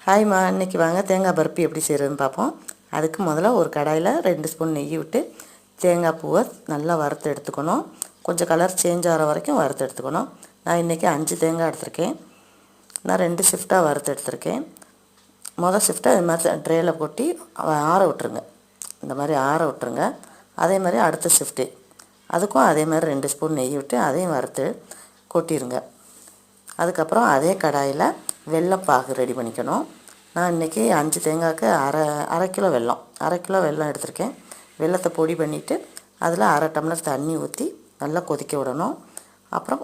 ஹாய்மா, இன்றைக்கி வாங்க தேங்காய் பர்ஃபி எப்படி செய்கிறதுன்னு பார்ப்போம். அதுக்கு முதல்ல ஒரு கடாயில் 2 ஸ்பூன் நெய் விட்டு தேங்காய் பூவை நல்லா வறுத்து எடுத்துக்கணும். கொஞ்சம் கலர் சேஞ்ச் ஆகிற வரைக்கும் வறுத்து எடுத்துக்கணும். நான் இன்றைக்கி 5 தேங்காய் எடுத்திருக்கேன். நான் 2 ஷிஃப்ட்டாக வறுத்து எடுத்திருக்கேன். மொதல் ஷிஃப்ட்டை இது மாதிரி ட்ரேயில் கொட்டி ஆற விட்டுருங்க. இந்த மாதிரி ஆற விட்டுருங்க. அதே மாதிரி அடுத்த ஷிஃப்ட்டு அதுக்கும் அதே மாதிரி 2 ஸ்பூன் நெய் விட்டு அதையும் வறுத்து கொட்டிடுங்க. அதுக்கப்புறம் அதே கடாயில் வெல்லம் ரெடி பண்ணிக்கணும். நான் இன்றைக்கி 5 தேங்காய்க்கு அரை கிலோ வெல்லம் எடுத்திருக்கேன். வெல்லத்தை பொடி பண்ணிவிட்டு அதில் அரை டம்ளர் தண்ணி ஊற்றி நல்லா கொதிக்க விடணும். அப்புறம்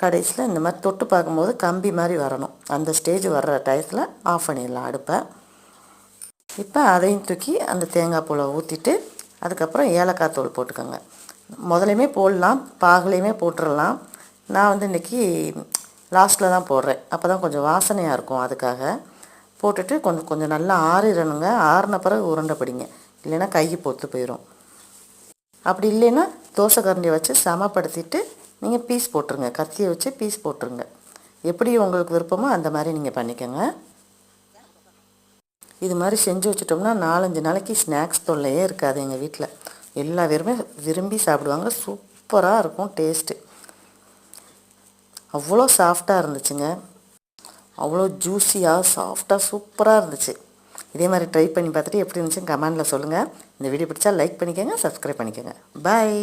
கடைசியில் இந்த மாதிரி தொட்டு பார்க்கும்போது கம்பி மாதிரி வரணும். அந்த ஸ்டேஜ் வர்ற டயத்தில் ஆஃப் பண்ணிடலாம் அடுப்பை. இப்போ அதையும் தூக்கி அந்த தேங்காய் பூவை ஊற்றிட்டு அதுக்கப்புறம் ஏலக்காய் தூள் போட்டுக்கோங்க. முதலையுமே போடலாம், பாகுலையுமே போட்டுடலாம். நான் இன்றைக்கி லாஸ்ட்டில் தான் போடுறேன். அப்போ தான் கொஞ்சம் வாசனையாக இருக்கும். அதுக்காக போட்டுட்டு கொஞ்சம் நல்லா ஆறிடணுங்க. ஆறின பிறகு உருண்டை பிடிங்க, இல்லைன்னா கை பொத்து போயிடும். அப்படி இல்லைன்னா தோசை கரண்டியை வச்சு சமப்படுத்திட்டு நீங்கள் பீஸ் போட்டுருங்க. கத்தியை வச்சு பீஸ் போட்டுருங்க. எப்படி உங்களுக்கு விருப்பமோ அந்த மாதிரி நீங்கள் பண்ணிக்கோங்க. இது மாதிரி செஞ்சு வச்சுட்டோம்னா 4-5 நாளைக்கு ஸ்நாக்ஸ் தொல்லையே இருக்காது. எங்கள் வீட்டில் எல்லா பேருமே விரும்பி சாப்பிடுவாங்க. சூப்பராக இருக்கும் டேஸ்ட்டு. அவ்வளோ சாஃப்டாக இருந்துச்சுங்க. அவ்வளோ ஜூஸியாக சாஃப்டாக சூப்பராக இருந்துச்சு. இதே மாதிரி ட்ரை பண்ணி பார்த்துட்டு எப்படி இருந்துச்சுன்னு கமெண்டில் சொல்லுங்கள். இந்த வீடியோ பிடிச்சா லைக் பண்ணிக்கோங்க, சப்ஸ்கிரைப் பண்ணிக்கோங்க. பாய்.